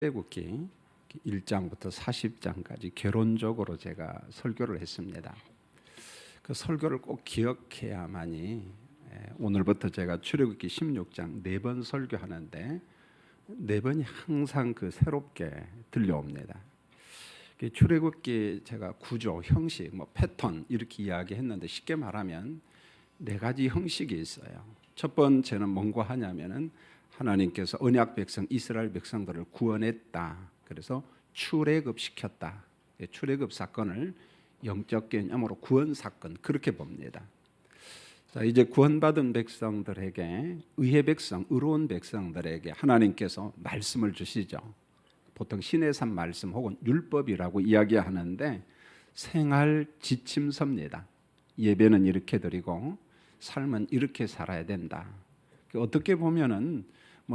출애굽기 1장부터 40장까지 결론적으로 제가 설교를 했습니다. 그 설교를 꼭 기억해야만이 오늘부터 제가 출애굽기 16장 4번 설교하는데 4번이 항상 새롭게 들려옵니다. 출애굽기 제가 구조, 형식, 패턴 이렇게 이야기했는데 쉽게 말하면 4가지 형식이 있어요. 첫 번째는 뭔가 하냐면은 하나님께서 언약 백성 이스라엘 백성들을 구원했다. 그래서 출애굽시켰다. 출애굽 사건을 영적 개념으로 구원 사건 그렇게 봅니다. 자, 이제 구원받은 백성들에게 의의 백성, 의로운 백성들에게 하나님께서 말씀을 주시죠. 보통 시내산 말씀 혹은 율법이라고 이야기하는데 생활 지침서입니다. 예배는 이렇게 드리고 삶은 이렇게 살아야 된다. 어떻게 보면은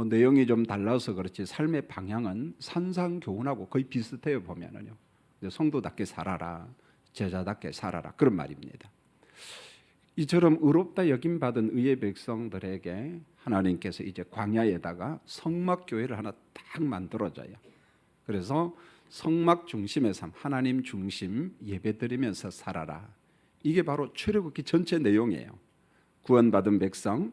내용이 좀 달라서 그렇지 삶의 방향은 산상교훈하고 거의 비슷해요. 보면은요. 성도답게 살아라, 제자답게 살아라 그런 말입니다. 이처럼 의롭다 여김 받은 의의 백성들에게 하나님께서 이제 광야에다가 성막 교회를 하나 딱 만들어줘요. 그래서 성막 중심의 삶, 하나님 중심 예배드리면서 살아라. 이게 바로 출애굽기 전체 내용이에요. 구원받은 백성,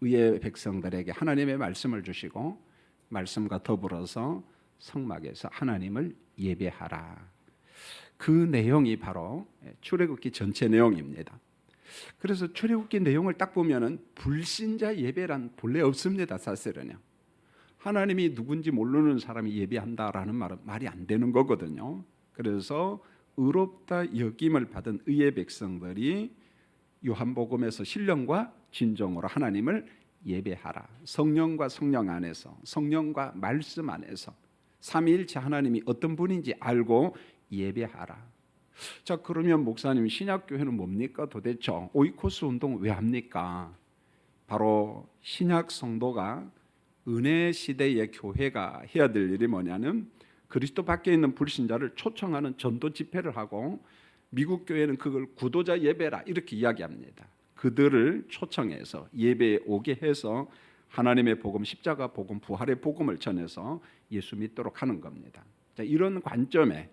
의의 백성들에게 하나님의 말씀을 주시고 말씀과 더불어서 성막에서 하나님을 예배하라. 그 내용이 바로 출애굽기 전체 내용입니다. 그래서 출애굽기 내용을 딱 보면은 불신자 예배란 본래 없습니다. 사실은요. 하나님이 누군지 모르는 사람이 예배한다라는 말은 말이 안 되는 거거든요. 그래서 의롭다 여김을 받은 의의 백성들이 요한복음에서 신령과 진정으로 하나님을 예배하라. 성령과 성령 안에서, 성령과 말씀 안에서 삼위일체 하나님이 어떤 분인지 알고 예배하라. 자, 그러면 목사님 신약교회는 뭡니까 도대체? 오이코스 운동 왜 합니까? 바로 신약 성도가 은혜 시대의 교회가 해야 될 일이 뭐냐면 그리스도 밖에 있는 불신자를 초청하는 전도 집회를 하고 미국 교회는 그걸 구도자 예배라 이렇게 이야기합니다. 그들을 초청해서 예배에 오게 해서 하나님의 복음, 십자가 복음, 부활의 복음을 전해서 예수 믿도록 하는 겁니다. 자, 이런 관점에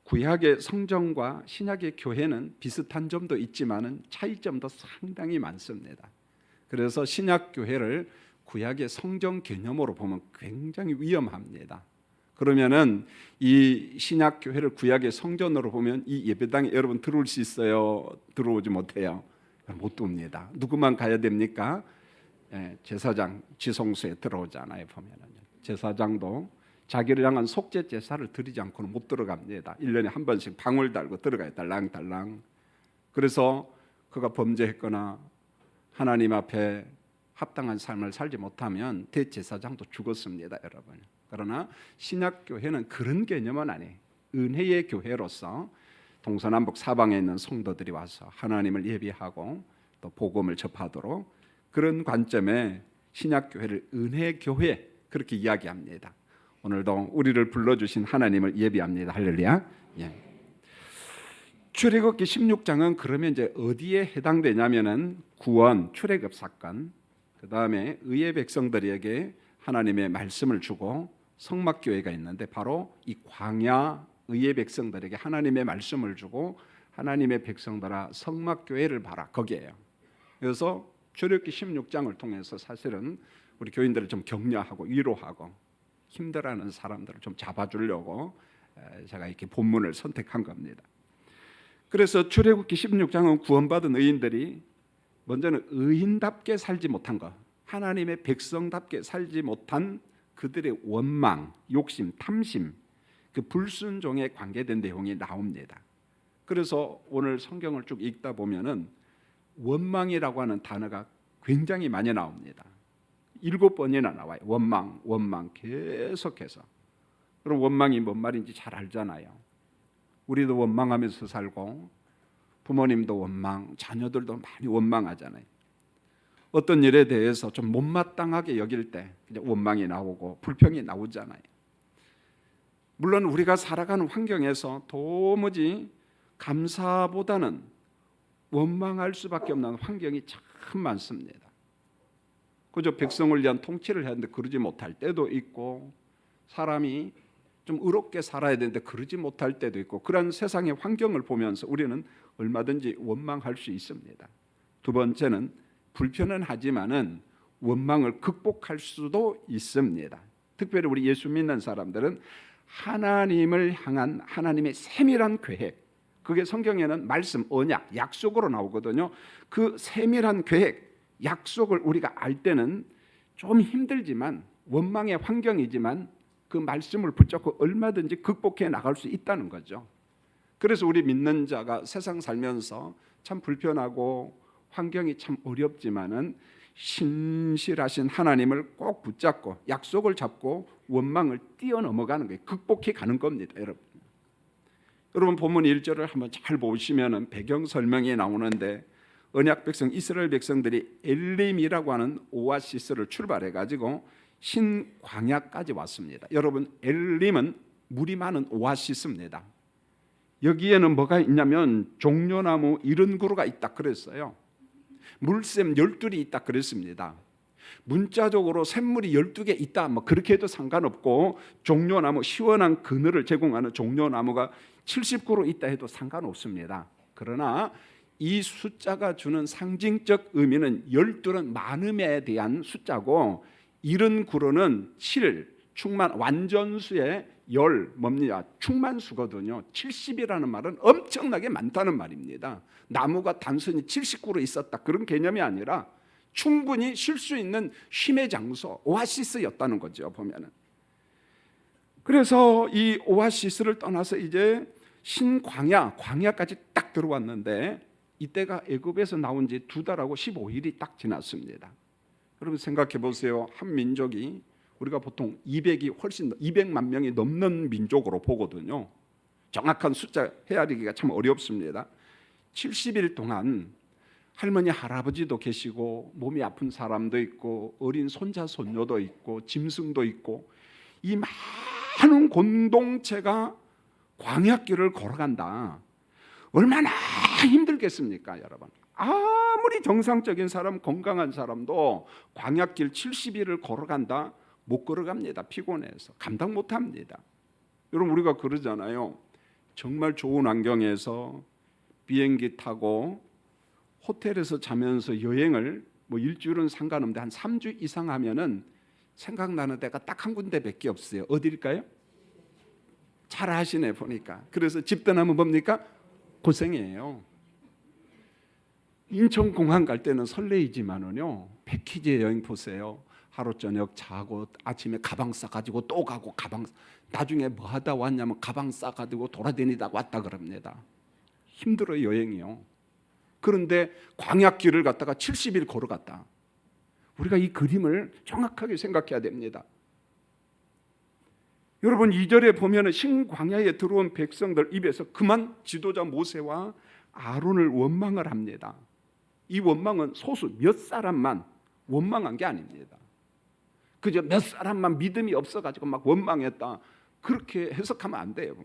구약의 성전과 신약의 교회는 비슷한 점도 있지만은 차이점도 상당히 많습니다. 그래서 신약 교회를 구약의 성전 개념으로 보면 굉장히 위험합니다. 그러면은 이 신약 교회를 구약의 성전으로 보면 이 예배당에 여러분 들어올 수 있어요? 들어오지 못해요? 못 들어옵니다. 누구만 가야 됩니까? 제사장 지성소에 들어오잖아요. 보면은요. 제사장도 자기를 향한 속죄 제사를 드리지 않고는 못 들어갑니다. 1년에 한 번씩 방울 달고 들어가요. 달랑달랑. 그래서 그가 범죄했거나 하나님 앞에 합당한 삶을 살지 못하면 대제사장도 죽었습니다. 여러분. 그러나 신약교회는 그런 개념은 아니에요. 은혜의 교회로서 동서남북 사방에 있는 성도들이 와서 하나님을 예배하고 또 복음을 접하도록 그런 관점에 신약교회를 은혜교회 그렇게 이야기합니다. 오늘도 우리를 불러주신 하나님을 예배합니다. 할렐루야. 예. 출애굽기 16장은 그러면 이제 어디에 해당되냐면은 구원, 출애굽 사건, 그 다음에 의의 백성들에게 하나님의 말씀을 주고 성막교회가 있는데 바로 이 광야 의의 백성들에게 하나님의 말씀을 주고 하나님의 백성들아 성막교회를 봐라 거기에요. 그래서 출애굽기 16장을 통해서 사실은 우리 교인들을 좀 격려하고 위로하고 힘들어하는 사람들을 좀 잡아주려고 제가 이렇게 본문을 선택한 겁니다. 그래서 출애굽기 16장은 구원받은 의인들이 먼저는 의인답게 살지 못한 것, 하나님의 백성답게 살지 못한 그들의 원망, 욕심, 탐심, 그 불순종에 관계된 내용이 나옵니다. 그래서 오늘 성경을 쭉 읽다 보면은 원망이라고 하는 단어가 굉장히 많이 나옵니다. 7번이나 나와요. 원망, 원망 계속해서. 그럼 원망이 뭔 말인지 잘 알잖아요. 우리도 원망하면서 살고 부모님도 원망, 자녀들도 많이 원망하잖아요. 어떤 일에 대해서 좀 못마땅하게 여길 때 원망이 나오고 불평이 나오잖아요. 물론 우리가 살아가는 환경에서 도무지 감사보다는 원망할 수밖에 없는 환경이 참 많습니다. 그저 백성을 위한 통치를 해야 하는데 그러지 못할 때도 있고 사람이 좀 의롭게 살아야 되는데 그러지 못할 때도 있고, 그런 세상의 환경을 보면서 우리는 얼마든지 원망할 수 있습니다. 두 번째는 불편은 하지만은 원망을 극복할 수도 있습니다. 특별히 우리 예수 믿는 사람들은 하나님을 향한 하나님의 세밀한 계획, 그게 성경에는 말씀, 언약, 약속으로 나오거든요. 그 세밀한 계획, 약속을 우리가 알 때는 좀 힘들지만, 원망의 환경이지만 그 말씀을 붙잡고 얼마든지 극복해 나갈 수 있다는 거죠. 그래서 우리 믿는 자가 세상 살면서 참 불편하고 환경이 참 어렵지만은 신실하신 하나님을 꼭 붙잡고 약속을 잡고 원망을 뛰어넘어가는 거예요. 극복해 가는 겁니다, 여러분. 여러분 본문 1절을 한번 잘 보시면은 배경 설명이 나오는데, 언약 백성 이스라엘 백성들이 엘림이라고 하는 오아시스를 출발해 가지고 신광야까지 왔습니다. 여러분, 엘림은 물이 많은 오아시스입니다. 여기에는 뭐가 있냐면 종려나무 70그루가 있다 그랬어요. 물샘 12이 있다 그랬습니다. 문자적으로 샘물이 12개 있다 뭐 그렇게 해도 상관없고, 종려나무, 시원한 그늘을 제공하는 종려나무가 70그루 있다 해도 상관없습니다. 그러나 이 숫자가 주는 상징적 의미는 12는 많음에 대한 숫자고, 70그루는 7, 충만, 완전수의 열, 뭡니까? 충만수거든요. 70이라는 말은 엄청나게 많다는 말입니다. 나무가 단순히 70그루 있었다 그런 개념이 아니라 충분히 쉴 수 있는 쉼의 장소, 오아시스였다는 거죠, 보면은. 그래서 이 오아시스를 떠나서 이제 신광야, 광야까지 딱 들어왔는데, 이때가 애굽에서 나온 지 2달하고 15일이 딱 지났습니다. 여러분 생각해 보세요. 한 민족이 우리가 보통 200만 명이 넘는 민족으로 보거든요. 정확한 숫자 헤아리기가 참 어렵습니다. 70일 동안 할머니 할아버지도 계시고 몸이 아픈 사람도 있고 어린 손자 손녀도 있고 짐승도 있고, 이 많은 공동체가 광야길을 걸어간다. 얼마나 힘들겠습니까, 여러분? 아무리 정상적인 사람, 건강한 사람도 광야길 70일을 걸어간다, 못 걸어갑니다. 피곤해서 감당 못합니다. 여러분, 우리가 그러잖아요. 정말 좋은 환경에서 비행기 타고 호텔에서 자면서 여행을 뭐 일주일은 상관없는데 한 3주 이상 하면은 생각나는 데가 딱 한 군데밖에 없어요. 어디일까요? 잘 아시네 보니까. 그래서 집 떠나면 뭡니까? 고생이에요. 인천공항 갈 때는 설레이지만은요, 패키지 여행 보세요. 하루 저녁 자고 아침에 가방 싸가지고 또 가고, 나중에 뭐 하다 왔냐면 가방 싸가지고 돌아다니다 왔다 그럽니다. 힘들어요, 여행이요. 그런데 광야길을 갔다가 70일 걸어갔다. 우리가 이 그림을 정확하게 생각해야 됩니다. 여러분, 2절에 보면 신광야에 들어온 백성들 입에서 그만 지도자 모세와 아론을 원망을 합니다. 이 원망은 소수 몇 사람만 원망한 게 아닙니다. 그저 몇 사람만 믿음이 없어가지고 막 원망했다, 그렇게 해석하면 안 돼요.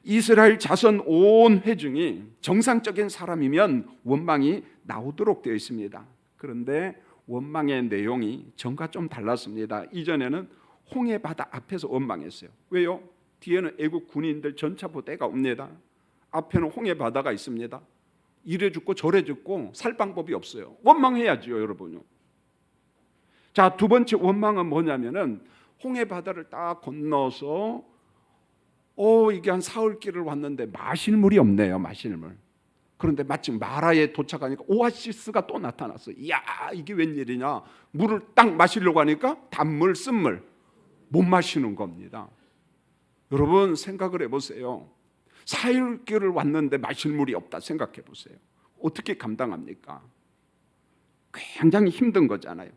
이스라엘 자손 온 회중이 정상적인 사람이면 원망이 나오도록 되어 있습니다. 그런데 원망의 내용이 전과 좀 달랐습니다. 이전에는 홍해 바다 앞에서 원망했어요. 왜요? 뒤에는 애국 군인들 전차 부대가 옵니다. 앞에는 홍해 바다가 있습니다. 이래 죽고 저래 죽고 살 방법이 없어요. 원망해야죠, 여러분요. 자, 두 번째 원망은 뭐냐면은 홍해 바다를 딱 건너서 이게 한 사흘길을 왔는데 마실 물이 없네요, 마실 물. 그런데 마침 마라에 도착하니까 오아시스가 또 나타났어요. 이야, 이게 웬일이냐? 물을 딱 마시려고 하니까 단물, 쓴물 못 마시는 겁니다. 여러분 생각을 해보세요. 사흘길을 왔는데 마실 물이 없다 생각해 보세요. 어떻게 감당합니까? 굉장히 힘든 거잖아요.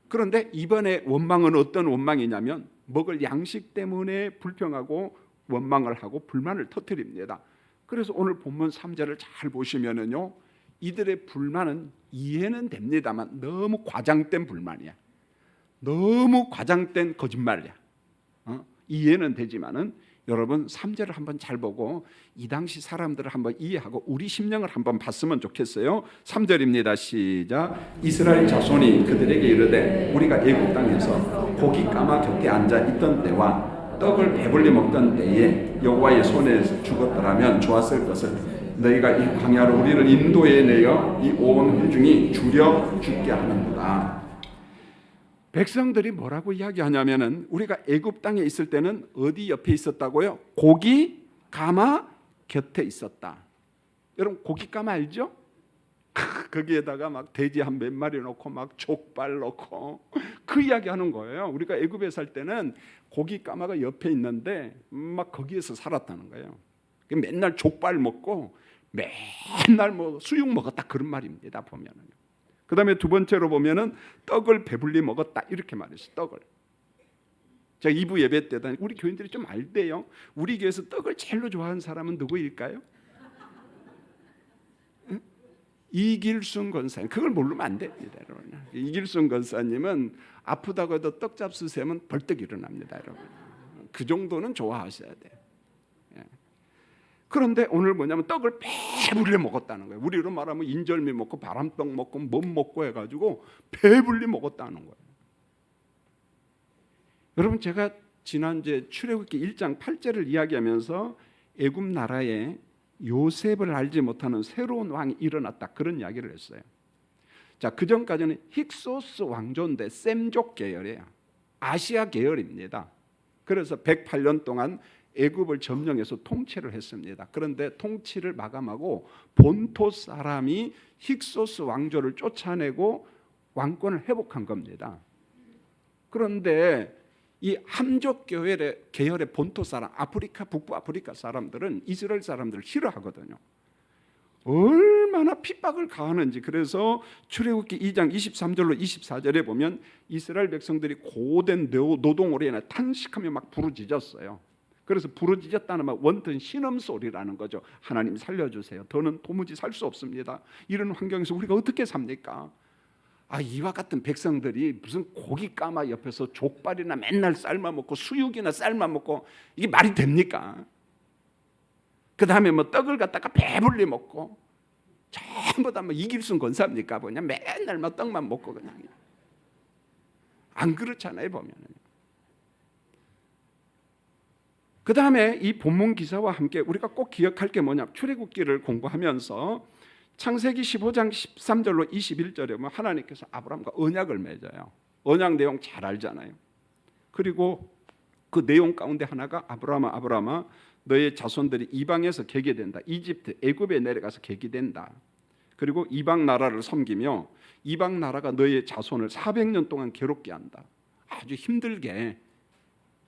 그런데 이번에 원망은 어떤 원망이냐면 먹을 양식 때문에 불평하고 원망을 하고 불만을 터뜨립니다. 그래서 오늘 본문 3절을 잘 보시면은요, 이들의 불만은 이해는 됩니다만 너무 과장된 불만이야. 너무 과장된 거짓말이야. 이해는 되지만은 여러분 3절을 한번 잘 보고 이 당시 사람들을 한번 이해하고 우리 심령을 한번 봤으면 좋겠어요. 3절입니다. 시작. 이스라엘 자손이 그들에게 이르되 우리가 애굽 땅에서 고기 까마 곁에 앉아 있던 때와 떡을 배불리 먹던 때에 여호와의 손에 죽었더라면 좋았을 것을 너희가 이 광야로 우리를 인도해내어 이 온 회중이 줄여 죽게 하는구나. 백성들이 뭐라고 이야기하냐면은 우리가 애굽 땅에 있을 때는 어디 옆에 있었다고요? 고기 가마 곁에 있었다. 여러분 고기 가마 알죠? 거기에다가 막 돼지 한 몇 마리 넣고 막 족발 넣고 그 이야기하는 거예요. 우리가 애굽에 살 때는 고기 가마가 옆에 있는데 막 거기에서 살았다는 거예요. 맨날 족발 먹고 맨날 뭐 수육 먹었다 그런 말입니다. 보면은. 그 다음에 두 번째로 보면은 떡을 배불리 먹었다 이렇게 말했어요. 떡을. 제가 2부 예배 때 우리 교인들이 좀 알대요. 우리 교회에서 떡을 제일로 좋아하는 사람은 누구일까요? 응? 이길순 권사님. 그걸 모르면 안 됩니다, 여러분. 이길순 권사님은 아프다고 해도 떡 잡수세면 벌떡 일어납니다, 여러분. 그 정도는 좋아하셔야 돼요. 그런데 오늘 뭐냐면 떡을 배불리 먹었다는 거예요. 우리로 말하면 인절미 먹고 바람떡 먹고 뭐 먹고 해가지고 배불리 먹었다는 거예요. 여러분 제가 지난주에 출애굽기 1장 8절을 이야기하면서 애굽 나라에 요셉을 알지 못하는 새로운 왕이 일어났다 그런 이야기를 했어요. 자, 그 전까지는 힉소스 왕조인데 셈족 계열이에요. 아시아 계열입니다. 그래서 108년 동안 애굽을 점령해서 통치를 했습니다. 그런데 통치를 마감하고 본토 사람이 힉소스 왕조를 쫓아내고 왕권을 회복한 겁니다. 그런데 이 함족 계열의 본토 사람, 아프리카 북부 아프리카 사람들은 이스라엘 사람들을 싫어하거든요. 얼마나 핍박을 가하는지. 그래서 출애굽기 2장 23절로 24절에 보면 이스라엘 백성들이 고된 노동으로 인해 탄식하며 막 부르짖었어요. 그래서 부르짖었다는 말 원튼 신음소리라는 거죠. 하나님 살려주세요. 더는 도무지 살 수 없습니다. 이런 환경에서 우리가 어떻게 삽니까? 이와 같은 백성들이 무슨 고기 까마 옆에서 족발이나 맨날 삶아 먹고 수육이나 삶아 먹고 이게 말이 됩니까? 그 다음에 뭐 떡을 갖다가 배불리 먹고 전부 다 뭐 이길순 권사입니까? 그냥 맨날 뭐 떡만 먹고 그냥 안 그렇잖아요 보면은. 그 다음에 이 본문 기사와 함께 우리가 꼭 기억할 게 뭐냐? 출애굽기를 공부하면서 창세기 15장 13절로 21절에 보면 하나님께서 아브라함과 언약을 맺어요. 언약 내용 잘 알잖아요. 그리고 그 내용 가운데 하나가 아브라함아 너의 자손들이 이방에서 개게 된다. 이집트 애굽에 내려가서 개게 된다. 그리고 이방 나라를 섬기며 이방 나라가 너의 자손을 400년 동안 괴롭게 한다. 아주 힘들게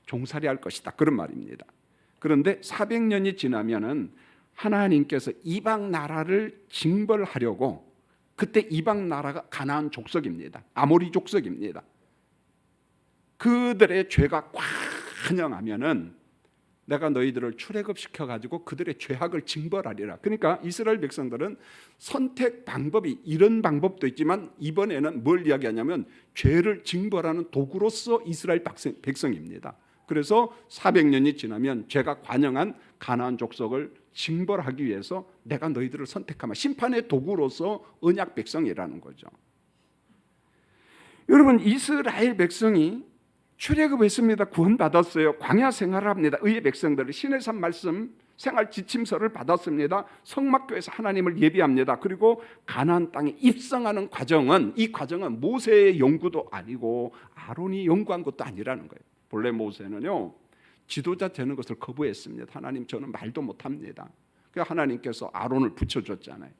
종살이할 것이다. 그런 말입니다. 그런데 400년이 지나면은 하나님께서 이방 나라를 징벌하려고 그때 이방 나라가 가나안 족속입니다. 아모리 족속입니다. 그들의 죄가 꽉 환영하면은 내가 너희들을 출애굽시켜 가지고 그들의 죄악을 징벌하리라. 그러니까 이스라엘 백성들은 선택 방법이 이런 방법도 있지만 이번에는 뭘 이야기하냐면 죄를 징벌하는 도구로서 이스라엘 백성입니다. 그래서 400년이 지나면 죄가 관영한 가나안 족속을 징벌하기 위해서 내가 너희들을 선택하마. 심판의 도구로서 언약 백성이라는 거죠. 여러분 이스라엘 백성이 출애굽했습니다. 구원받았어요. 광야 생활을 합니다. 의의 백성들은 신의 산 말씀 생활 지침서를 받았습니다. 성막교에서 하나님을 예비합니다. 그리고 가나안 땅에 입성하는 과정은 이 과정은 모세의 연구도 아니고 아론이 연구한 것도 아니라는 거예요. 본래 모세는요 지도자 되는 것을 거부했습니다. 하나님 저는 말도 못합니다. 그래서 하나님께서 아론을 붙여줬잖아요.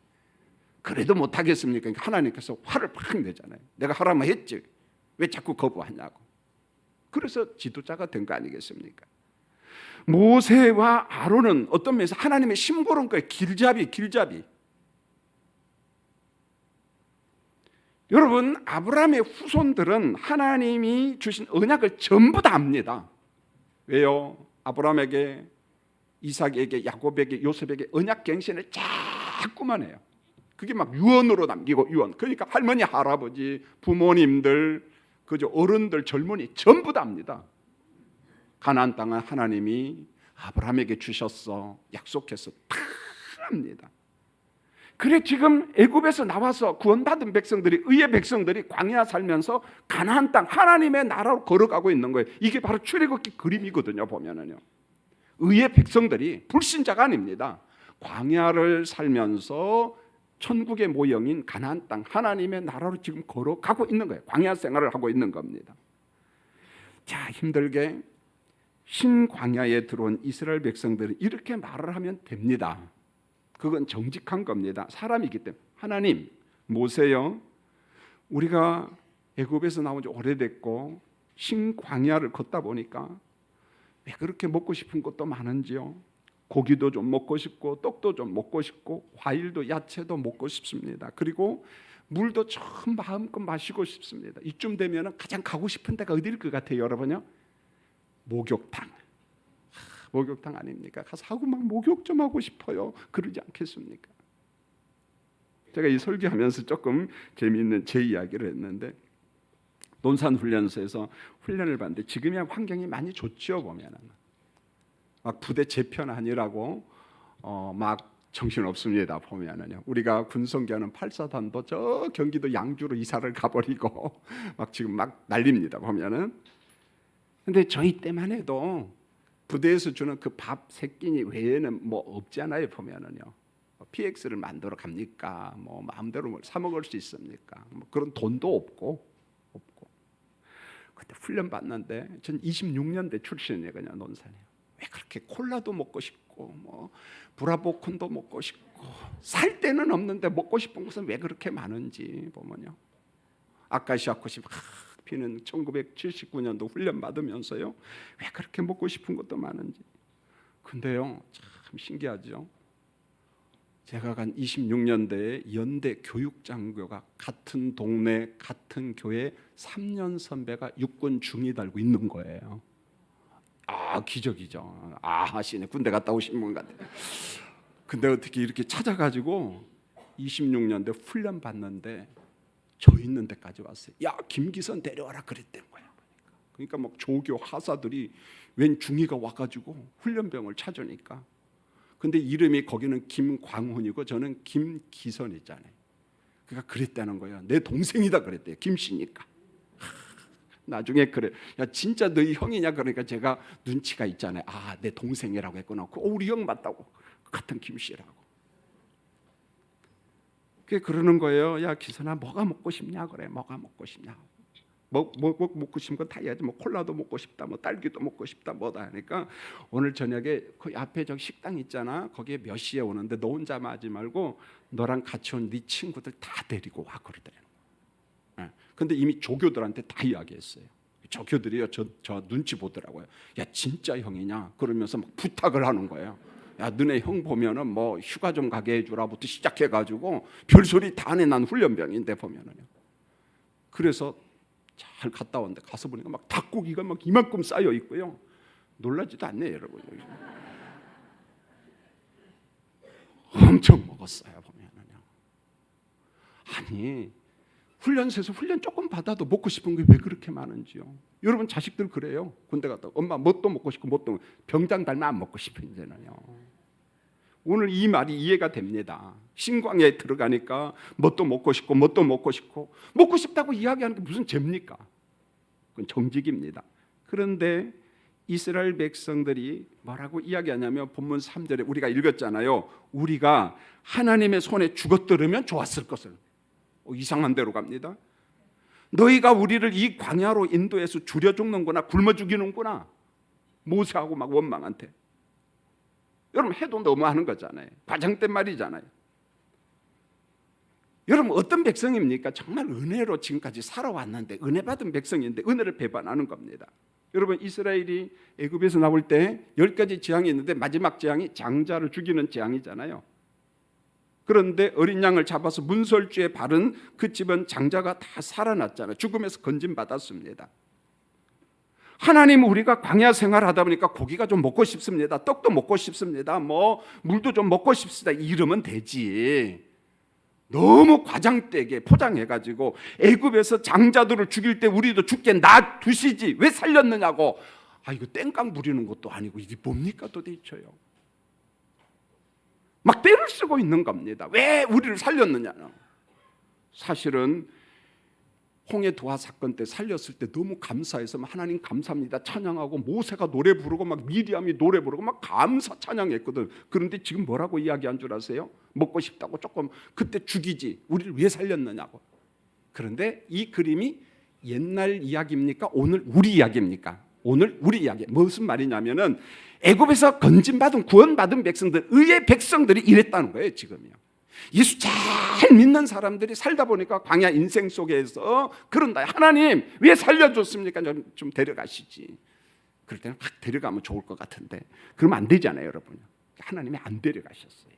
그래도 못하겠습니까? 하나님께서 화를 팍 내잖아요. 내가 하라면 했지 왜 자꾸 거부하냐고. 그래서 지도자가 된 거 아니겠습니까? 모세와 아론은 어떤 면에서 하나님의 심고론과의 길잡이. 여러분 아브라함의 후손들은 하나님이 주신 언약을 전부 다 압니다. 왜요? 아브라함에게, 이삭에게, 야곱에게, 요셉에게 언약 갱신을 자꾸만 해요. 그게 막 유언으로 남기고 유언. 그러니까 할머니, 할아버지, 부모님들, 그저 어른들, 젊은이 전부 다 압니다. 가나안 땅은 하나님이 아브라함에게 주셨어, 약속했어, 다 합니다. 그래 지금 애굽에서 나와서 구원받은 백성들이, 의의 백성들이 광야 살면서 가나안 땅 하나님의 나라로 걸어가고 있는 거예요. 이게 바로 출애굽기 그림이거든요. 보면은요, 의의 백성들이, 불신자가 아닙니다, 광야를 살면서 천국의 모형인 가나안 땅 하나님의 나라로 지금 걸어가고 있는 거예요. 광야 생활을 하고 있는 겁니다. 자, 힘들게 신광야에 들어온 이스라엘 백성들이 이렇게 말을 하면 됩니다. 그건 정직한 겁니다. 사람이기 때문에. 하나님, 모세요, 우리가 애굽에서 나온 지 오래됐고 신광야를 걷다 보니까 왜 그렇게 먹고 싶은 것도 많은지요. 고기도 좀 먹고 싶고 떡도 좀 먹고 싶고 과일도 야채도 먹고 싶습니다. 그리고 물도 좀 마음껏 마시고 싶습니다. 이쯤 되면 가장 가고 싶은 데가 어디일 것 같아요, 여러분요? 목욕탕. 목욕탕 아닙니까? 가서 하고 막 목욕 좀 하고 싶어요. 그러지 않겠습니까? 제가 이 설교하면서 조금 재미있는 제 이야기를 했는데, 논산훈련소에서 훈련을 받는데 지금이야 환경이 많이 좋죠. 보면은 막 부대 재편하느라고 막 정신없습니다. 보면은요, 우리가 군성교하는 8사단도 저 경기도 양주로 이사를 가버리고 막 지금 막 난립니다. 보면은. 근데 저희 때만 해도 부대에서 주는 그 밥 세 끼니 외에는 뭐 없잖아요. 보면은요, PX를 만들어 갑니까? 뭐 마음대로 뭘 사 먹을 수 있습니까? 뭐 그런 돈도 없고. 그때 훈련 받는데, 전 26년대 출신이에요. 그냥 논산에. 왜 그렇게 콜라도 먹고 싶고 뭐 브라보콘도 먹고 싶고, 살 데는 없는데 먹고 싶은 것은 왜 그렇게 많은지 보면요, 아카시아 꽃이 막 피는 1979년도 훈련 받으면서요, 왜 그렇게 먹고 싶은 것도 많은지. 근데요, 참 신기하죠. 제가 간 26년대에 연대 교육장교가 같은 동네 같은 교회 3년 선배가 육군 중위 달고 있는 거예요. 아, 기적이죠. 아, 하시네. 군대 갔다 오신 분 같아. 근데 어떻게 이렇게 찾아가지고 26년대 훈련 받는데 저 있는 데까지 왔어요. 야, 김기선 데려와라 그랬던 거야. 그러니까 막 조교 하사들이 웬 중위가 와가지고 훈련병을 찾으니까. 근데 이름이 거기는 김광훈이고 저는 김기선이잖아요. 그러니까 그랬다는 거예요. 내 동생이다 그랬대요. 김씨니까. 나중에 그래, 야 진짜 너희 형이냐 그러니까 제가 눈치가 있잖아요. 아, 내 동생이라고 했구나. 우리 형 맞다고. 같은 김씨라고. 그러는 거예요. 야 기선아, 뭐가 먹고 싶냐 그래. 뭐가 먹고 싶냐. 뭐 먹고 싶은 거 다 해야지. 뭐 콜라도 먹고 싶다, 뭐 딸기도 먹고 싶다, 뭐다 하니까 오늘 저녁에 그 앞에 저 식당 있잖아. 거기에 몇 시에 오는데 너 혼자 하지 말고 너랑 같이 온 네 친구들 다 데리고 와 그러더래요. 근데 이미 조교들한테 다 이야기했어요. 조교들이요, 저 눈치 보더라고요. 야 진짜 형이냐 그러면서 막 부탁을 하는 거예요. 야 너네 형 보면은 뭐 휴가 좀 가게 해주라부터 시작해가지고 별소리 다 내. 난 훈련병인데 보면은요. 그래서 잘 갔다 왔는데 가서 보니까 막 닭고기가 막 이만큼 쌓여 있고요. 놀라지도 않네요, 여러분. 엄청 먹었어요, 보면은요. 아니, 훈련소에서 훈련 조금 받아도 먹고 싶은 게 왜 그렇게 많은지요. 여러분 자식들 그래요. 군대 갔다 엄마 뭣도 먹고 싶고 뭣도, 병장 달면 안 먹고 싶은데는요. 오늘 이 말이 이해가 됩니다. 신광야에 들어가니까 뭣도 먹고 싶고 뭣도 먹고 싶고, 먹고 싶다고 이야기하는 게 무슨 죄입니까? 그건 정직입니다. 그런데 이스라엘 백성들이 뭐라고 이야기하냐면 본문 3절에 우리가 읽었잖아요. 우리가 하나님의 손에 죽었더라면 좋았을 것을. 이상한 데로 갑니다. 너희가 우리를 이 광야로 인도해서 줄여 죽는구나, 굶어 죽이는구나. 모세하고 막 원망한테. 여러분 해도 너무하는 거잖아요. 과장된 말이잖아요. 여러분 어떤 백성입니까? 정말 은혜로 지금까지 살아왔는데, 은혜 받은 백성인데 은혜를 배반하는 겁니다. 여러분 이스라엘이 애굽에서 나올 때 10가지 재앙이 있는데 마지막 재앙이 장자를 죽이는 재앙이잖아요. 그런데 어린 양을 잡아서 문설주에 바른 그 집은 장자가 다 살아났잖아요. 죽음에서 건진받았습니다. 하나님, 우리가 광야 생활하다 보니까 고기가 좀 먹고 싶습니다. 떡도 먹고 싶습니다. 뭐 물도 좀 먹고 싶습니다. 이러면 되지. 너무 과장되게 포장해가지고 애굽에서 장자들을 죽일 때 우리도 죽게 놔두시지 왜 살렸느냐고 이거 땡깡 부리는 것도 아니고 이게 뭡니까 도대체요? 막 떼를 쓰고 있는 겁니다. 왜 우리를 살렸느냐는. 사실은 홍해도화 사건 때 살렸을 때 너무 감사해서 하나님 감사합니다 찬양하고, 모세가 노래 부르고 막 미리암이 노래 부르고 막 감사 찬양했거든. 그런데 지금 뭐라고 이야기한 줄 아세요? 먹고 싶다고 조금 그때 죽이지 우리를 왜 살렸느냐고. 그런데 이 그림이 옛날 이야기입니까? 오늘 우리 이야기입니까? 오늘 우리 이야기. 무슨 말이냐면은 애굽에서 건진받은 구원받은 백성들, 의의 백성들이 이랬다는 거예요 지금요. 예수 잘 믿는 사람들이 살다 보니까 광야 인생 속에서 그런다. 하나님 왜 살려줬습니까? 좀 데려가시지. 그럴 때는 확 데려가면 좋을 것 같은데 그러면 안 되잖아요 여러분. 하나님이 안 데려가셨어요.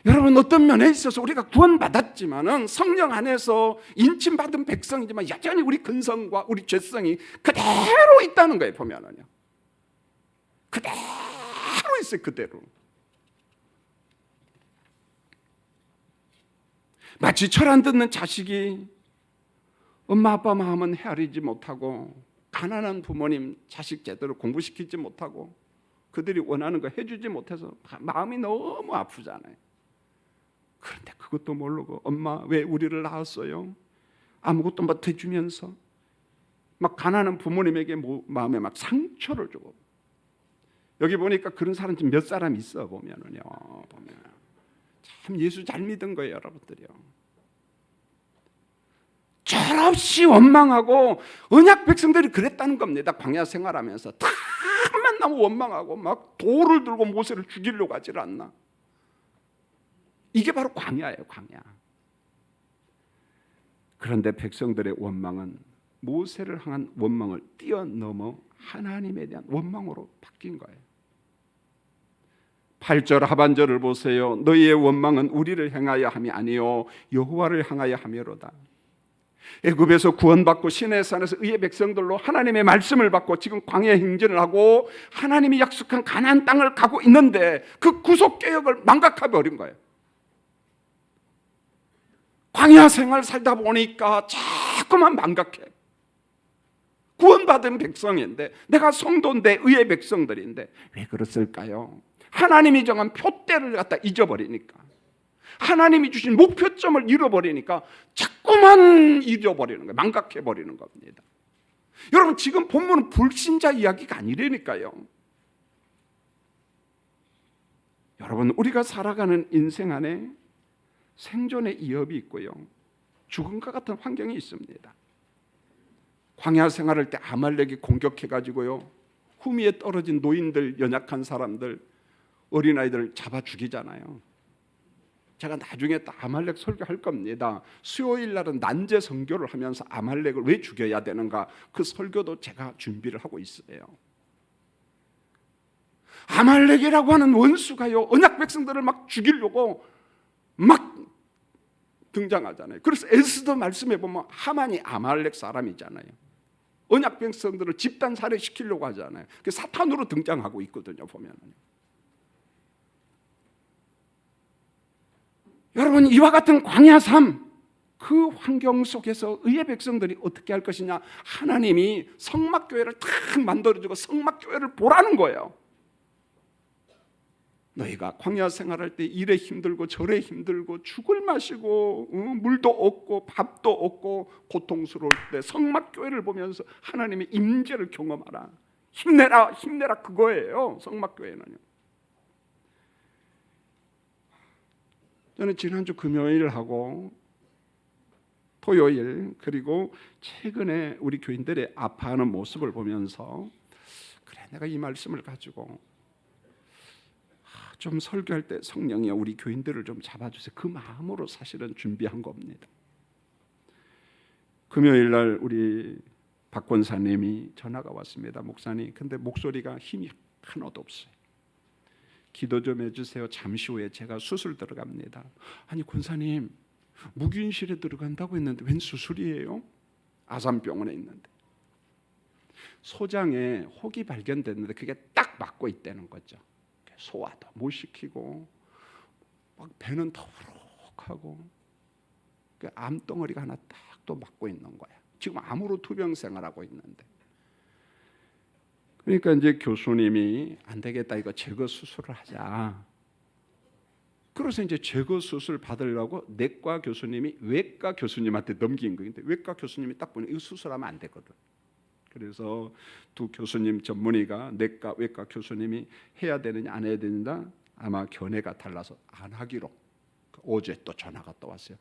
여러분, 어떤 면에 있어서 우리가 구원받았지만은 성령 안에서 인침받은 백성이지만 여전히 우리 근성과 우리 죄성이 그대로 있다는 거예요. 보면은요, 그대로 있어요. 그대로. 마치 철 안 듣는 자식이 엄마 아빠 마음은 헤아리지 못하고, 가난한 부모님 자식 제대로 공부시키지 못하고 그들이 원하는 거 해주지 못해서 마음이 너무 아프잖아요. 그런데 그것도 모르고 엄마 왜 우리를 낳았어요? 아무것도 못 해주면서 막 가난한 부모님에게 마음에 막 상처를 주고. 여기 보니까 그런 사람 지금 몇 사람 있어 보면은요. 보면 참 예수 잘 믿은 거예요, 여러분들이요. 철없이 원망하고, 언약 백성들이 그랬다는 겁니다. 광야 생활하면서 다만 너무 원망하고 막 돌을 들고 모세를 죽이려고 하질 않나. 이게 바로 광야예요, 광야. 그런데 백성들의 원망은 모세를 향한 원망을 뛰어넘어 하나님에 대한 원망으로 바뀐 거예요. 8절 하반절을 보세요. 너희의 원망은 우리를 향하여 함이 아니요 여호와를 향하여 함이로다. 애굽에서 구원받고 시내산에서 의의 백성들로 하나님의 말씀을 받고 지금 광야 행진을 하고 하나님이 약속한 가나안 땅을 가고 있는데 그 구속 계획을 망각해 버린 거예요. 광야 생활 살다 보니까 자꾸만 망각해. 구원받은 백성인데, 내가 성도인데, 의의 백성들인데 왜 그랬을까요? 하나님이 정한 표대를 갖다 잊어버리니까, 하나님이 주신 목표점을 잃어버리니까 자꾸만 잃어버리는 거예요. 망각해버리는 겁니다. 여러분, 지금 본문은 불신자 이야기가 아니라니까요. 여러분, 우리가 살아가는 인생 안에 생존의 위협이 있고요, 죽음과 같은 환경이 있습니다. 광야 생활할 때 아말렉이 공격해가지고요, 후미에 떨어진 노인들, 연약한 사람들, 어린아이들을 잡아 죽이잖아요. 제가 나중에 또 아말렉 설교할 겁니다. 수요일 날은 난제 선교를 하면서 아말렉을 왜 죽여야 되는가, 그 설교도 제가 준비를 하고 있어요. 아말렉이라고 하는 원수가요, 언약 백성들을 막 죽이려고 막 등장하잖아요. 그래서 에스더 말씀에 보면 하만이 아말렉 사람이잖아요. 언약 백성들을 집단 살해시키려고 하잖아요. 그 사탄으로 등장하고 있거든요, 보면은. 여러분, 이와 같은 광야 삶, 그 환경 속에서 의의 백성들이 어떻게 할 것이냐. 하나님이 성막교회를 탁 만들어주고 성막교회를 보라는 거예요. 너희가 광야 생활할 때 이래 힘들고 저래 힘들고 죽을 마시고 물도 없고 밥도 없고 고통스러울 때 성막교회를 보면서 하나님의 임재를 경험하라. 힘내라, 힘내라, 그거예요. 성막교회는요. 저는 지난주 금요일하고 토요일, 그리고 최근에 우리 교인들의 아파하는 모습을 보면서, 그래, 내가 이 말씀을 가지고 좀 설교할 때 성령이 우리 교인들을 좀 잡아주세요. 그 마음으로 사실은 준비한 겁니다. 금요일 날 우리 박 권사님이 전화가 왔습니다. 목사님, 근데 목소리가 힘이 하나도 없어요. 기도 좀 해주세요. 잠시 후에 제가 수술 들어갑니다. 아니, 권사님, 무균실에 들어간다고 했는데 웬 수술이에요? 아산병원에 있는데. 소장에 혹이 발견됐는데 그게 딱 맞고 있다는 거죠. 소화도 못 시키고 막 배는 더부룩하고 암덩어리가 하나 딱 또 맞고 있는 거야. 지금 암으로 투병 생활하고 있는데, 그러니까 이제 교수님이 안 되겠다, 이거 제거 수술을 하자. 그래서 이제 제거 수술 받으려고 내과 교수님이 외과 교수님한테 넘긴 거예요. 근데 외과 교수님이 딱 보니 이거 수술하면 안 되거든. 그래서 두 교수님 전문의가 내과 외과 교수님이 해야 되느냐 안 해야 되느냐 아마 견해가 달라서 안 하기로. 어제 또 전화가 또 왔어요.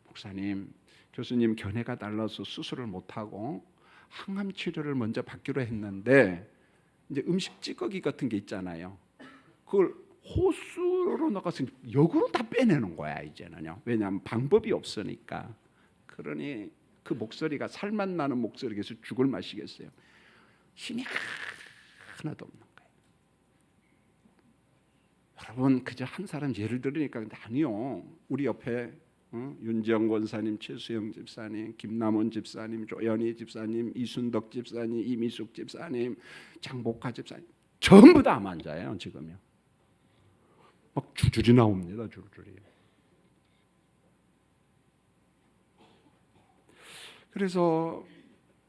목사님, 교수님 견해가 달라서 수술을 못 하고 항암 치료를 먼저 받기로 했는데 이제 음식 찌꺼기 같은 게 있잖아요. 그걸 호수로 나가서 역으로 다 빼내는 거야 이제는요. 왜냐하면 방법이 없으니까. 그러니 그 목소리가 살맛 나는 목소리에서 죽을 맛이겠어요. 힘이 하나도 없는 거예요. 여러분, 그저 한 사람 예를 들으니까 근데 아니요. 우리 옆에 윤지영 권사님, 최수영 집사님, 김남원 집사님, 조연희 집사님, 이순덕 집사님, 이미숙 집사님, 장복화 집사님 전부 다 암 환자예요 지금요. 막 줄줄이 나옵니다. 줄줄이. 그래서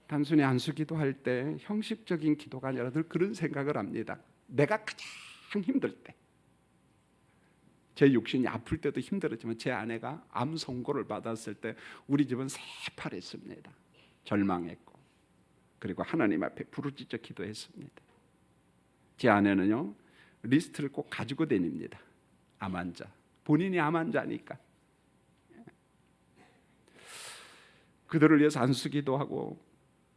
단순히 안수기도 할 때 형식적인 기도가 아니라 늘 그런 생각을 합니다. 내가 가장 힘들 때, 제 육신이 아플 때도 힘들었지만 제 아내가 암 선고를 받았을 때 우리 집은 새파랬습니다. 절망했고, 그리고 하나님 앞에 부르짖어 기도했습니다. 제 아내는요 리스트를 꼭 가지고 다닙니다. 암 환자, 본인이 암 환자니까. 그들을 위해서 안수기도 하고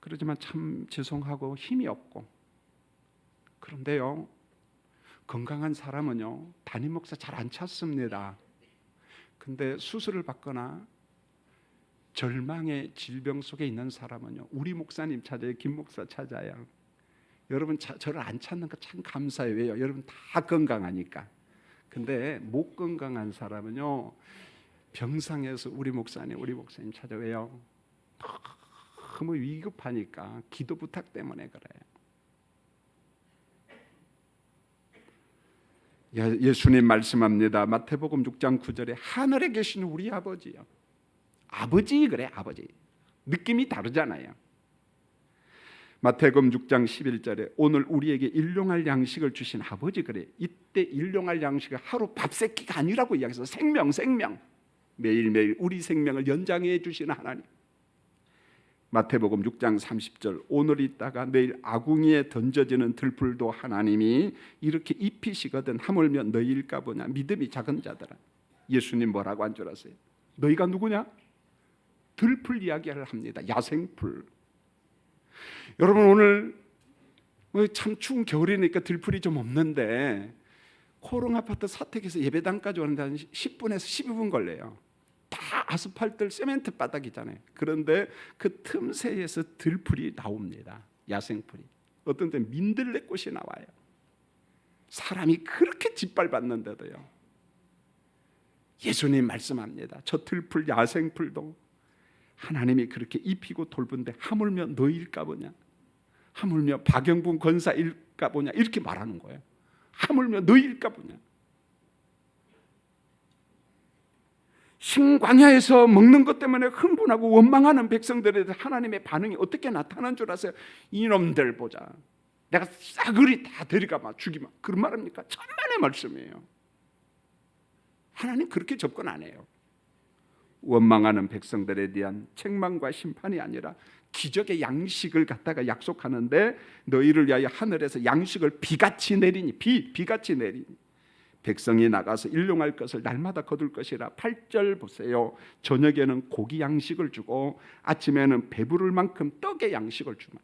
그러지만 참 죄송하고 힘이 없고. 그런데요, 건강한 사람은요 담임 목사 잘 안 찾습니다. 근데 수술을 받거나 절망의 질병 속에 있는 사람은요 우리 목사님 찾아요, 김 목사 찾아요. 여러분 저를 안 찾는 거 참 감사해요. 왜요? 여러분 다 건강하니까. 근데 못 건강한 사람은요 병상에서 우리 목사님 찾아와요. 너무 위급하니까 기도 부탁 때문에 그래요. 예수님 말씀합니다. 마태복음 6장 9절에 하늘에 계신 우리 아버지요. 아버지 그래, 아버지. 느낌이 다르잖아요. 마태복음 6장 11절에 오늘 우리에게 일용할 양식을 주신 아버지 그래. 이때 일용할 양식은 하루 밥 세끼가 아니라고 이야기해서 생명 매일매일 우리 생명을 연장해 주시는 하나님. 마태복음 6장 30절 오늘 있다가 내일 아궁이에 던져지는 들풀도 하나님이 이렇게 입히시거든 하물며 너희일까 보냐. 믿음이 작은 자들아. 예수님 뭐라고 한 줄 아세요? 너희가 누구냐? 들풀 이야기를 합니다. 야생풀. 여러분 오늘 참 추운 겨울이니까 들풀이 좀 없는데 코롱 아파트 사택에서 예배당까지 오는데 한 10분에서 12분 걸려요. 다 아스팔트 세멘트 바닥이잖아요. 그런데 그 틈새에서 들풀이 나옵니다. 야생풀이. 어떤 때 민들레꽃이 나와요. 사람이 그렇게 짓밟았는데도요. 예수님 말씀합니다. 저 들풀 야생풀도 하나님이 그렇게 입히고 돌본데 하물며 너희일까 보냐. 하물며 박영분 권사일까 보냐. 이렇게 말하는 거예요. 하물며 너희일까 보냐. 신광야에서 먹는 것 때문에 흥분하고 원망하는 백성들에 대해서 하나님의 반응이 어떻게 나타난 줄 아세요? 이놈들 보자. 내가 싸그리 다 데려가 막 죽이마. 그런 말입니까? 천만의 말씀이에요. 하나님 그렇게 접근 안 해요. 원망하는 백성들에 대한 책망과 심판이 아니라 기적의 양식을 갖다가 약속하는데 너희를 위하여 하늘에서 양식을 비같이 내리니 비같이 내리니 백성이 나가서 일용할 것을 날마다 거둘 것이라. 8절 보세요. 저녁에는 고기 양식을 주고 아침에는 배부를 만큼 떡의 양식을 주마.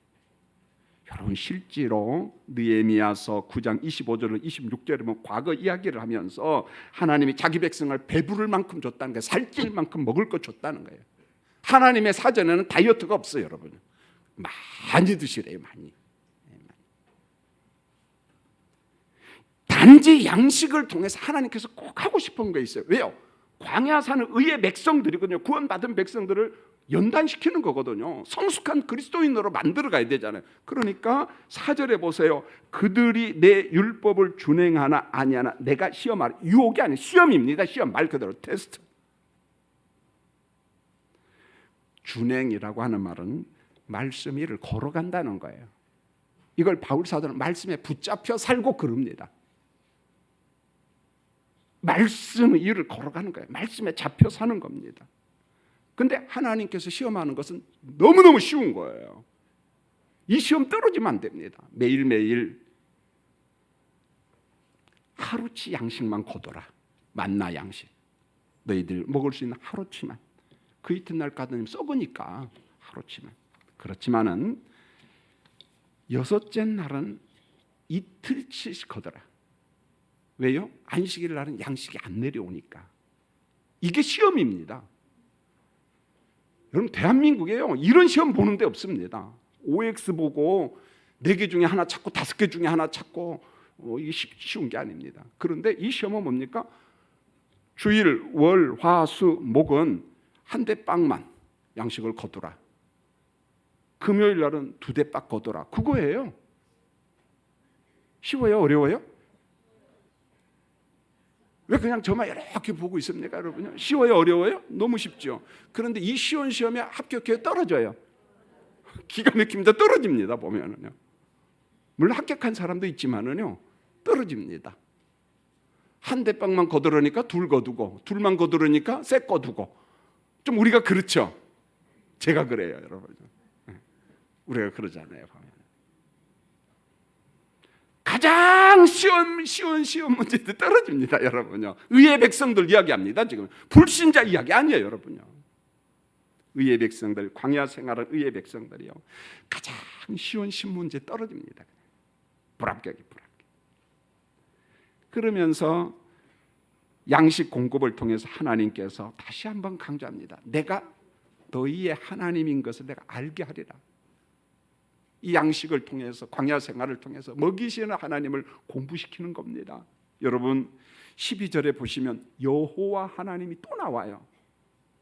여러분 실제로 느헤미야서 9장 25절로 26절에 보면 과거 이야기를 하면서 하나님이 자기 백성을 배부를 만큼 줬다는 거예요. 살찔 만큼 먹을 것 줬다는 거예요. 하나님의 사전에는 다이어트가 없어요. 여러분 많이 드시래요. 많이. 단지 양식을 통해서 하나님께서 꼭 하고 싶은 거 있어요. 왜요? 광야사는 의의 백성들이거든요. 구원받은 백성들을 연단시키는 거거든요. 성숙한 그리스도인으로 만들어 가야 되잖아요. 그러니까 4절에 보세요. 그들이 내 율법을 준행하나 아니하나 내가 시험하라. 유혹이 아니라 시험입니다. 시험 말 그대로 테스트. 준행이라고 하는 말은 말씀 위를 걸어간다는 거예요. 이걸 바울 사도는 말씀에 붙잡혀 살고 그럽니다. 말씀의 일을 걸어가는 거예요. 말씀에 잡혀 사는 겁니다. 근데 하나님께서 시험하는 것은 너무너무 쉬운 거예요. 이 시험 떨어지면 안 됩니다. 매일매일 하루치 양식만 거둬라. 만나 양식. 너희들 먹을 수 있는 하루치만. 그 이튿날 가더니 썩으니까 하루치만. 그렇지만은 여섯째 날은 이틀치씩 거둬라. 왜요? 안식일 날은 양식이 안 내려오니까. 이게 시험입니다. 여러분 대한민국에요 이런 시험 보는 데 없습니다. OX 보고 4개 중에 하나 찾고 5개 중에 하나 찾고 이게 쉬운 게 아닙니다. 그런데 이 시험은 뭡니까? 주일, 월, 화, 수, 목은 한 대 빵만 양식을 거두라. 금요일 날은 2대 빵 거두라. 그거예요. 쉬워요? 어려워요? 왜 그냥 저만 이렇게 보고 있습니까, 여러분요? 쉬워요? 어려워요? 너무 쉽죠. 그런데 이 쉬운 시험에 합격해야 떨어져요. 기가 막힙니다. 떨어집니다. 보면은요. 물론 합격한 사람도 있지만은요, 떨어집니다. 한 대 빵만 거두려니까 2 거두고, 2만 거두려니까 셋 거두고. 좀 우리가 그렇죠. 제가 그래요, 여러분. 우리가 그러잖아요. 보면. 가장 쉬운 문제도 떨어집니다, 여러분요. 의의 백성들 이야기합니다. 지금 불신자 이야기 아니에요, 여러분요. 의의 백성들, 광야 생활은 의의 백성들이요. 가장 쉬운 신문제 떨어집니다. 불합격이. 그러면서 양식 공급을 통해서 하나님께서 다시 한번 강조합니다. 내가 너희의 하나님인 것을 내가 알게 하리라. 이 양식을 통해서 광야 생활을 통해서 먹이시는 하나님을 공부시키는 겁니다. 여러분 12절에 보시면 여호와 하나님이 또 나와요.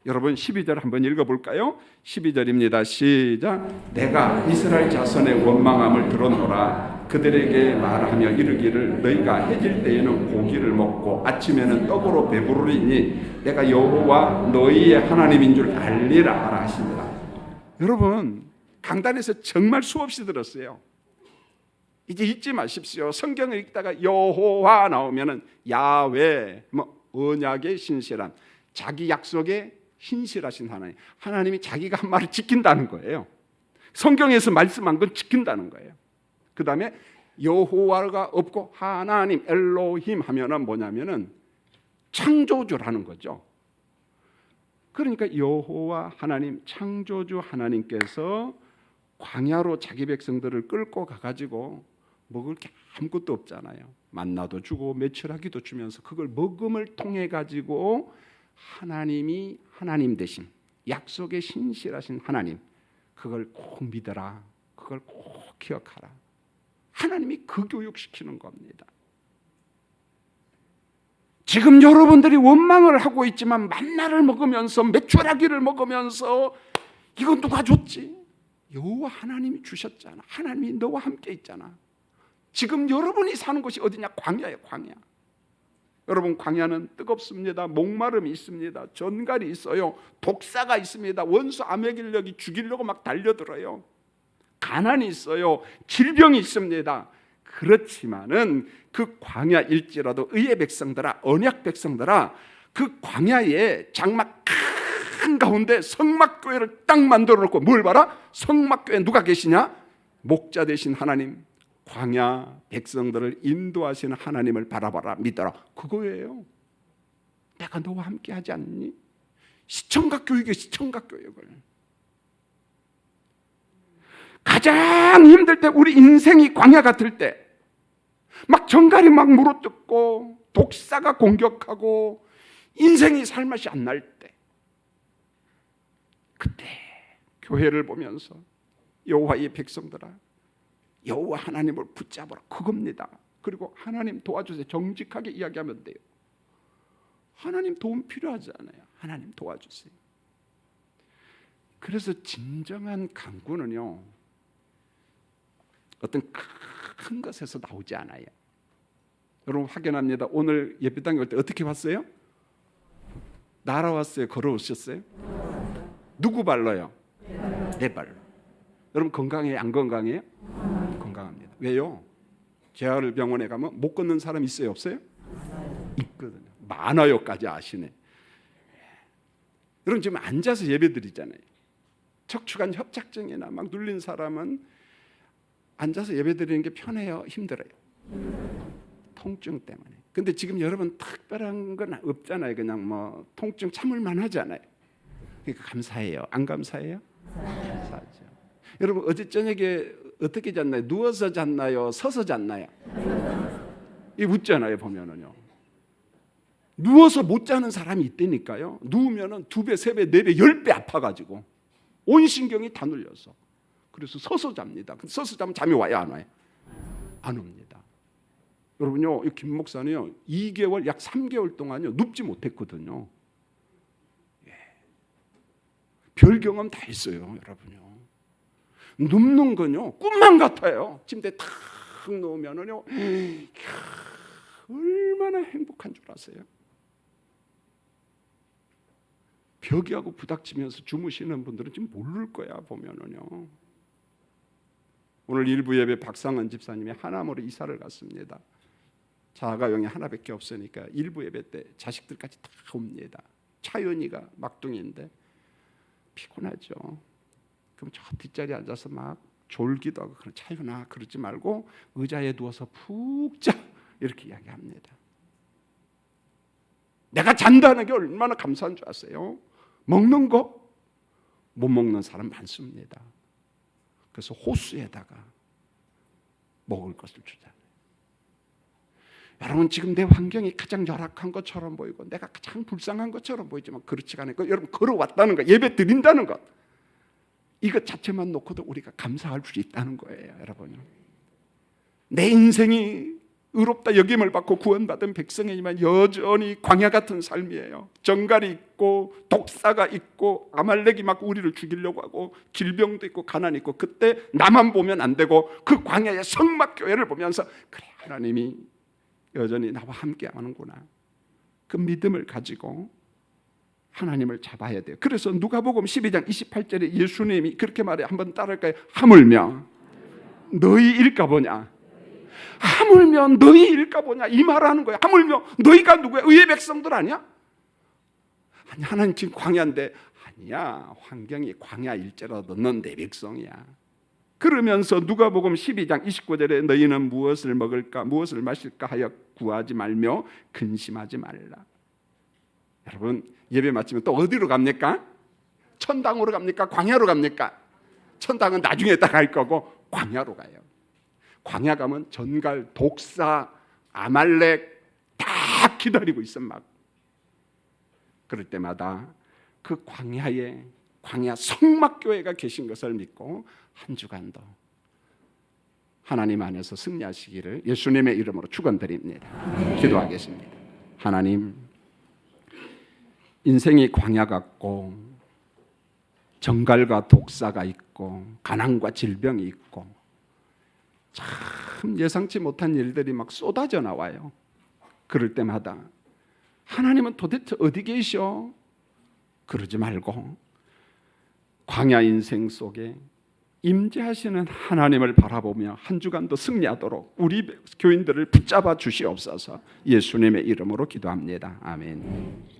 여러분 12절 한번 읽어볼까요? 12절입니다. 시작. 내가 이스라엘 자손의 원망함을 들었노라. 그들에게 말하며 이르기를 너희가 해질 때에는 고기를 먹고 아침에는 떡으로 배부르리니 내가 여호와 너희의 하나님인 줄 알리라 하라 하십니다. 여러분 강단에서 정말 수없이 들었어요. 이제 잊지 마십시오. 성경을 읽다가 여호와 나오면은 야훼, 언약의 신실함, 자기 약속에 신실하신 하나님. 하나님이 자기가 한 말을 지킨다는 거예요. 성경에서 말씀한 건 지킨다는 거예요. 그 다음에 여호와가 없고 하나님 엘로힘 하면은 뭐냐면은 창조주라는 거죠. 그러니까 여호와 하나님 창조주 하나님께서 광야로 자기 백성들을 끌고 가가지고 먹을 게 아무것도 없잖아요. 만나도 주고 메추라기도 주면서 그걸 먹음을 통해 가지고 하나님이 하나님 되신 약속에 신실하신 하나님, 그걸 꼭 믿어라. 그걸 꼭 기억하라. 하나님이 그 교육시키는 겁니다. 지금 여러분들이 원망을 하고 있지만 만나를 먹으면서 메추라기를 먹으면서 이건 누가 줬지? 여호와 하나님이 주셨잖아. 하나님이 너와 함께 있잖아. 지금 여러분이 사는 곳이 어디냐? 광야예요, 광야. 여러분 광야는 뜨겁습니다. 목마름이 있습니다. 전갈이 있어요. 독사가 있습니다. 원수 아메길력이 죽이려고 막 달려들어요. 가난이 있어요. 질병이 있습니다. 그렇지만은 그 광야일지라도 의의 백성들아, 언약 백성들아, 그 광야에 장막 한가운데 성막교회를 딱 만들어 놓고 뭘 봐라? 성막교회에 누가 계시냐? 목자 되신 하나님, 광야 백성들을 인도하시는 하나님을 바라봐라, 믿어라. 그거예요. 내가 너와 함께 하지 않니? 시청각 교육이에요. 시청각 교육을. 가장 힘들 때, 우리 인생이 광야 같을 때, 막 정갈이 막 물어뜯고 독사가 공격하고 인생이 살맛이 안 날 때, 그때 교회를 보면서 여호와의 백성들아, 여호와 하나님을 붙잡으라, 그겁니다. 그리고 하나님 도와주세요. 정직하게 이야기하면 돼요. 하나님 도움 필요하잖아요. 하나님 도와주세요. 그래서 진정한 강구는요, 어떤 큰 것에서 나오지 않아요. 여러분 확연합니다. 오늘 예배당에 올 때 어떻게 왔어요? 날아왔어요? 걸어오셨어요? 누구 발로요? 내 발로. 여러분 건강해요? 안 건강해요? 건강합니다. 왜요? 재활병원에 가면 못 걷는 사람 있어요, 없어요? 있거든요. 많아요까지 아시네. 여러분 지금 앉아서 예배드리잖아요. 척추관 협착증이나 막 눌린 사람은 앉아서 예배드리는 게 편해요, 힘들어요? 통증 때문에. 근데 지금 여러분 특별한 건 없잖아요. 그냥 뭐 통증 참을만 하잖아요. 그러니까 감사해요. 안 감사해요? 감사하죠. 여러분 어제 저녁에 어떻게 잤나요? 누워서 잤나요? 서서 잤나요? 이 웃잖아요, 보면은요. 누워서 못 자는 사람이 있다니까요. 누우면은 2배, 3배, 4배, 10배 아파가지고 온 신경이 다 눌려서. 그래서 서서 잡니다. 서서 자면 잠이 와요, 안 와요? 안 옵니다. 여러분요, 이 김 목사는요 2개월, 약 3개월 동안요 눕지 못했거든요. 예. 별 경험 다 했어요, 여러분요. 눕는 건요 꿈만 같아요. 침대에 탁 놓으면은요 얼마나 행복한 줄 아세요? 벽하고 부닥치면서 주무시는 분들은 지금 모를 거야, 보면은요. 오늘 일부 예배 박상은 집사님이 하남으로 이사를 갔습니다. 자가용이 하나밖에 없으니까 일부 예배 때 자식들까지 다 옵니다. 차윤이가 막둥이인데 피곤하죠. 그럼 저 뒷자리에 앉아서 막 졸기도 하고, 그런 차윤아 그러지 말고 의자에 누워서 푹 자, 이렇게 이야기합니다. 내가 잔다는 게 얼마나 감사한 줄 아세요? 먹는 거 못 먹는 사람 많습니다. 그래서 호수에다가 먹을 것을 주잖아요. 여러분 지금 내 환경이 가장 열악한 것처럼 보이고 내가 가장 불쌍한 것처럼 보이지만 그렇지가 않고, 여러분 걸어왔다는 것, 예배 드린다는 것, 이것 자체만 놓고도 우리가 감사할 수 있다는 거예요, 여러분. 내 인생이 의롭다 여김을 받고 구원받은 백성이지만 여전히 광야 같은 삶이에요. 정갈이 있고 독사가 있고 아말렉이 막 우리를 죽이려고 하고 질병도 있고 가난이 있고, 그때 나만 보면 안 되고 그 광야의 성막교회를 보면서 그래, 하나님이 여전히 나와 함께 하는구나, 그 믿음을 가지고 하나님을 잡아야 돼요. 그래서 누가복음 12장 28절에 예수님이 그렇게 말해요. 한번 따라할까요? 하물며 너희일까 보냐. 하물며 너희일까 보냐, 이 말하는 거야. 하물며 너희가 누구야? 의의 백성들 아니야? 아니, 하나님 지금 광야인데. 아니야, 환경이 광야일지라도 넌 내 백성이야. 그러면서 누가복음 12장 29절에 너희는 무엇을 먹을까 무엇을 마실까 하여 구하지 말며 근심하지 말라. 여러분 예배 마치면 또 어디로 갑니까? 천당으로 갑니까? 광야로 갑니까? 천당은 나중에 딱 갈 거고 광야로 가요. 광야 가면 전갈, 독사, 아말렉 다 기다리고 있어. 막 그럴 때마다 그 광야에 광야 성막교회가 계신 것을 믿고 한 주간도 하나님 안에서 승리하시기를 예수님의 이름으로 축원드립니다. 기도하겠습니다. 하나님, 인생이 광야 같고 정갈과 독사가 있고 가난과 질병이 있고 참 예상치 못한 일들이 막 쏟아져 나와요. 그럴 때마다 하나님은 도대체 어디 계셔? 그러지 말고 광야 인생 속에 임재하시는 하나님을 바라보며 한 주간도 승리하도록 우리 교인들을 붙잡아 주시옵소서. 예수님의 이름으로 기도합니다. 아멘.